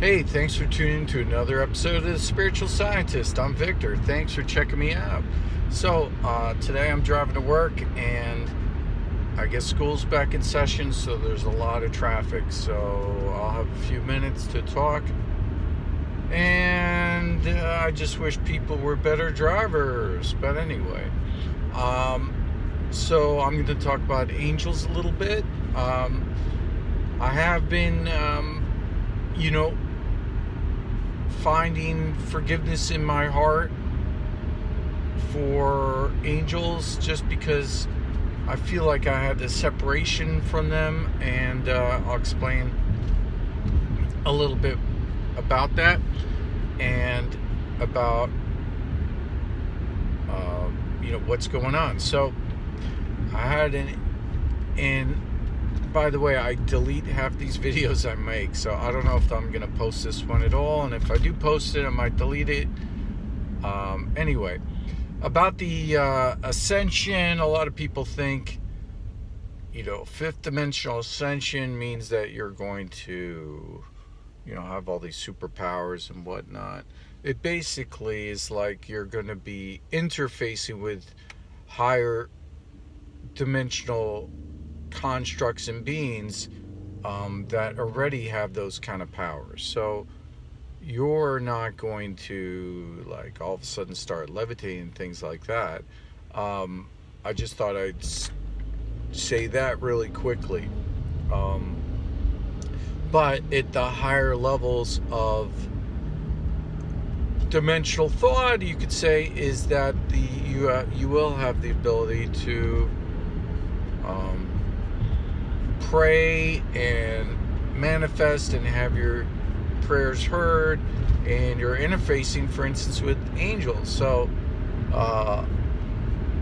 Hey, thanks for tuning in to another episode of The Spiritual Scientist. I'm Victor. Thanks for checking me out. Today I'm driving to work, and I guess school's back in session, so there's a lot of traffic. So I'll have a few minutes to talk. And I just wish people were better drivers. But anyway, so I'm going to talk about angels a little bit. I have been, finding forgiveness in my heart for angels, just because I feel like I had this separation from them, and I'll explain a little bit about that and about what's going on. So I had and by the way, I delete half these videos I make, so I don't know if I'm going to post this one at all, and if I do post it, I might delete it. Anyway, about the Ascension, a lot of people think, fifth dimensional ascension means that you're going to, have all these superpowers and whatnot. It basically is like you're going to be interfacing with higher dimensional constructs and beings that already have those kind of powers. So you're not going to all of a sudden start levitating, things like that. I just thought I'd say that really quickly. But at the higher levels of dimensional thought, you could say, is that you will have the ability to pray and manifest and have your prayers heard, and you're interfacing, for instance, with angels. So a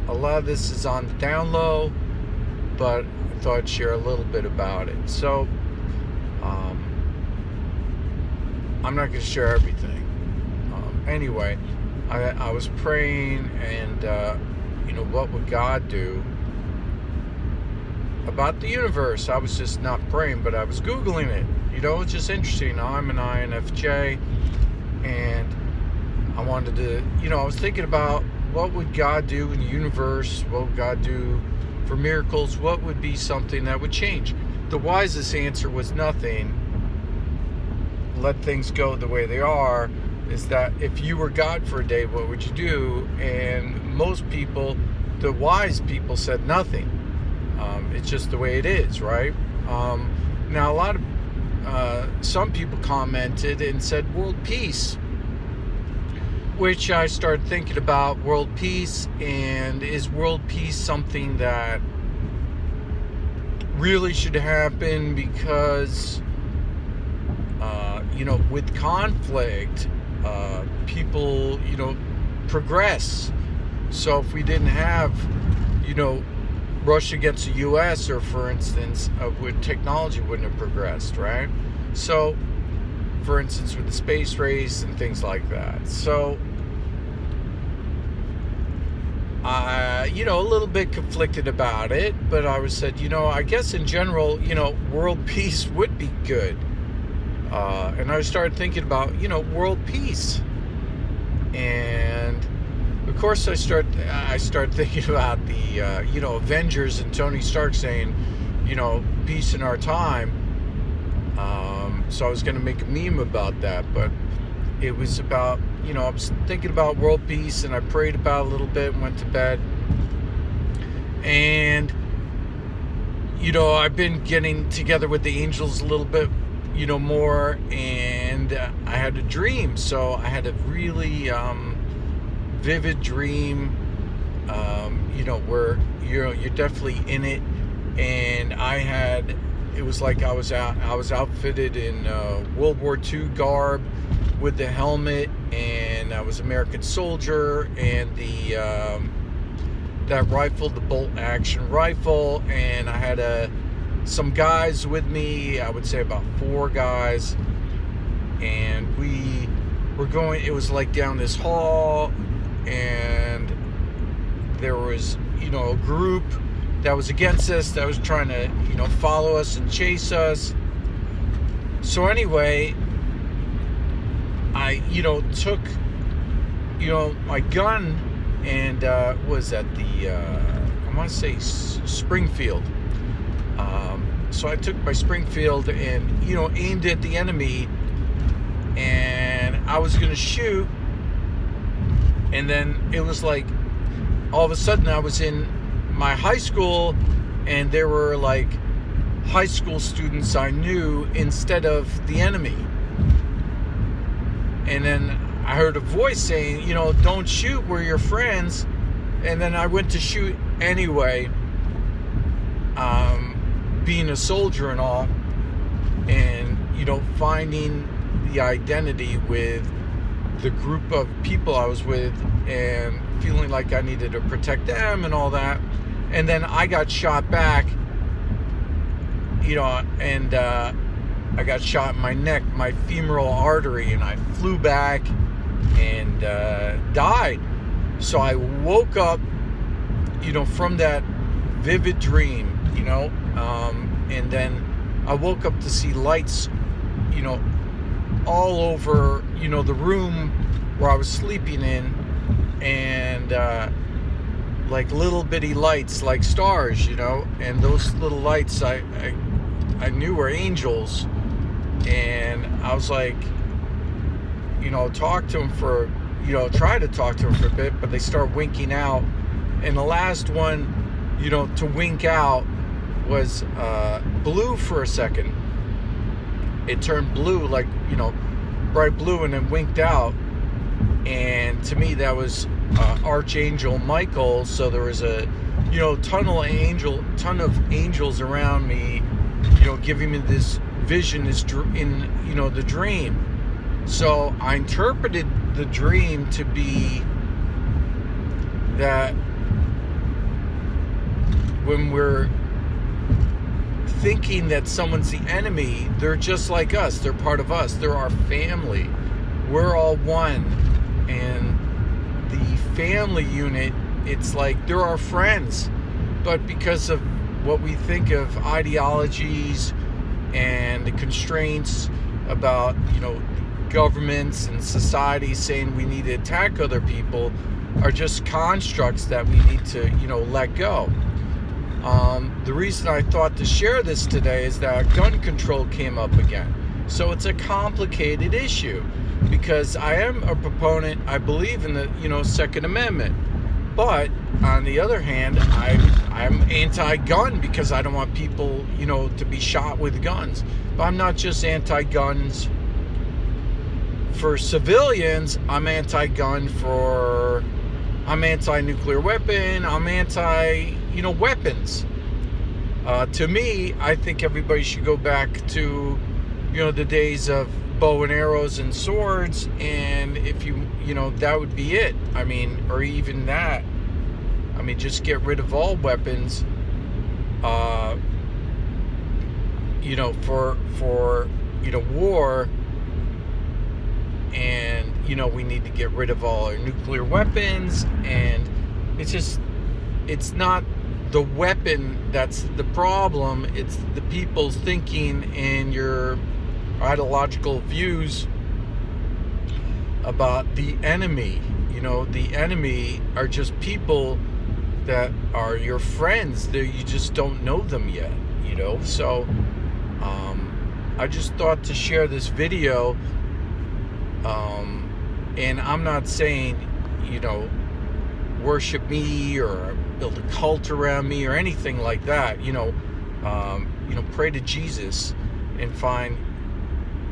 lot of this is on the down low, but I thought I'd share a little bit about it. So I'm not going to share everything. Anyway, I was praying, and what would God do about the universe? I was just not praying, but I was Googling it. It's just interesting. I'm an INFJ, and I wanted to, I was thinking about what would God do in the universe? What would God do for miracles? What would be something that would change? The wisest answer was nothing. Let things go the way they are. Is that if you were God for a day, what would you do? And most people, the wise people, said nothing. It's just the way it is, right? Now, some people commented and said world peace, which I started thinking about world peace, and is world peace something that really should happen? Because, with conflict, people, progress. So if we didn't have, Russia against the U.S., or for instance, technology wouldn't have progressed, right? So, for instance, with the space race and things like that. So, a little bit conflicted about it, but I said, I guess in general, world peace would be good. And I started thinking about, world peace. And of course, I start thinking about the Avengers and Tony Stark saying, peace in our time. So I was going to make a meme about that, but it was about, I was thinking about world peace, and I prayed about it a little bit and went to bed. And I've been getting together with the angels a little bit, more, and I had a dream. So I had a really vivid dream, where you're definitely in it, and it was like I was outfitted in World War II garb with the helmet, and I was American soldier, and that rifle, the bolt action rifle, and I had some guys with me. I would say about 4 guys, and we were going. It was like down this hall, and there was a group that was against us, that was trying to follow us and chase us. So anyway, I, took, my gun and was at the, I want to say Springfield. So I took my Springfield and, aimed at the enemy, and I was going to shoot, and then it was like, all of a sudden I was in my high school, and there were like high school students I knew instead of the enemy. And then I heard a voice saying, don't shoot, we're your friends. And then I went to shoot anyway, being a soldier and all, and, finding the identity with the group of people I was with, and feeling like I needed to protect them and all that. And then I got shot back, and I got shot in my neck, my femoral artery, and I flew back and died. So I woke up, from that vivid dream, and then I woke up to see lights, all over, the room where I was sleeping in, and like little bitty lights, like stars, and those little lights I knew were angels. And I was like, talk to them for, try to talk to them for a bit, but they start winking out. And the last one, to wink out was blue for a second. It turned blue, like, bright blue, and then winked out. And to me, that was Archangel Michael. So there was a, ton of angels around me, giving me this vision is in the dream. So I interpreted the dream to be that when we're thinking that someone's the enemy, they're just like us, they're part of us, they're our family, we're all one. And the family unit, it's like they're our friends, but because of what we think of ideologies and the constraints about, governments and society saying we need to attack other people, are just constructs that we need to, let go. The reason I thought to share this today is that gun control came up again. So it's a complicated issue, because I am a proponent, I believe in the, Second Amendment. But on the other hand, I'm anti-gun because I don't want people, to be shot with guns. But I'm not just anti-guns for civilians. I'm anti-gun I'm anti-nuclear weapon. I'm anti, weapons. To me, I think everybody should go back to, the days of bow and arrows and swords, and if that would be it. I mean, or even that. I mean, just get rid of all weapons. For war, and we need to get rid of all our nuclear weapons. And it's not the weapon that's the problem, it's the people's thinking and your ideological views about the enemy. The enemy are just people that are your friends. You just don't know them yet, So I just thought to share this video, and I'm not saying, worship me or build a cult around me or anything like that. Pray to Jesus and find,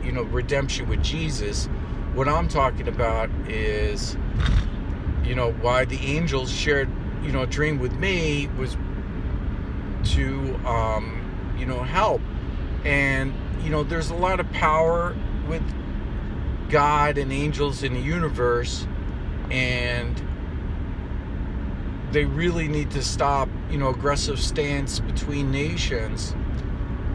redemption with Jesus. What I'm talking about is, why the angels shared, a dream with me was to, help. And, there's a lot of power with God and angels in the universe, and they really need to stop, aggressive stance between nations.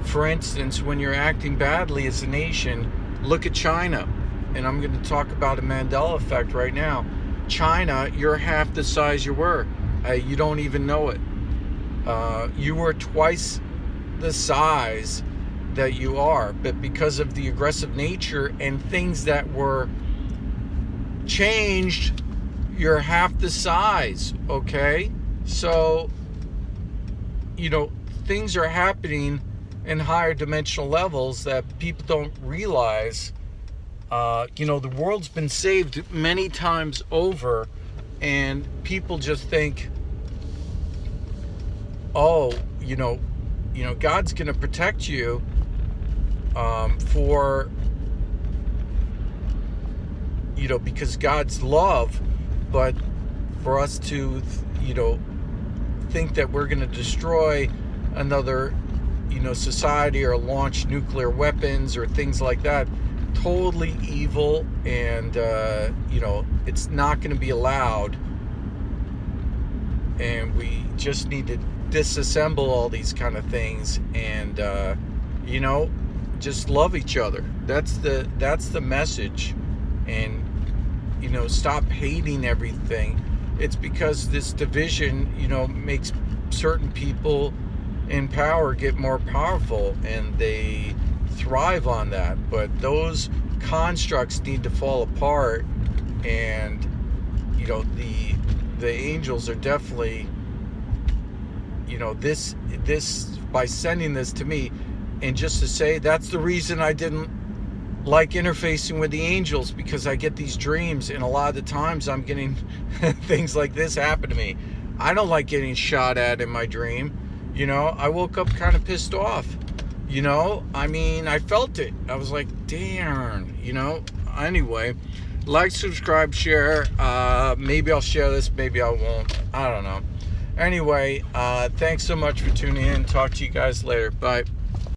For instance, when you're acting badly as a nation, look at China. And I'm going to talk about the Mandela Effect right now. China, you're half the size you were. You don't even know it. You were twice the size that you are, but because of the aggressive nature and things that were changed, you're half the size, okay? So, things are happening in higher dimensional levels that people don't realize. The world's been saved many times over, and people just think, oh, God's going to protect you because God's love, but for us to, think that we're going to destroy another, society or launch nuclear weapons or things like that, totally evil, and, it's not going to be allowed. And we just need to disassemble all these kind of things and, just love each other. That's the message. And, stop hating everything. It's because this division, makes certain people in power get more powerful, and they thrive on that. But those constructs need to fall apart, and, the angels are definitely, this by sending this to me. And just to say, that's the reason I didn't like interfacing with the angels, because I get these dreams, and a lot of the times I'm getting things like this happen to me. I don't like getting shot at in my dream. I woke up kind of pissed off. I felt it. I was like, damn, Anyway, like, subscribe, share. Maybe I'll share this, maybe I won't. I don't know. Anyway, thanks so much for tuning in. Talk to you guys later. Bye.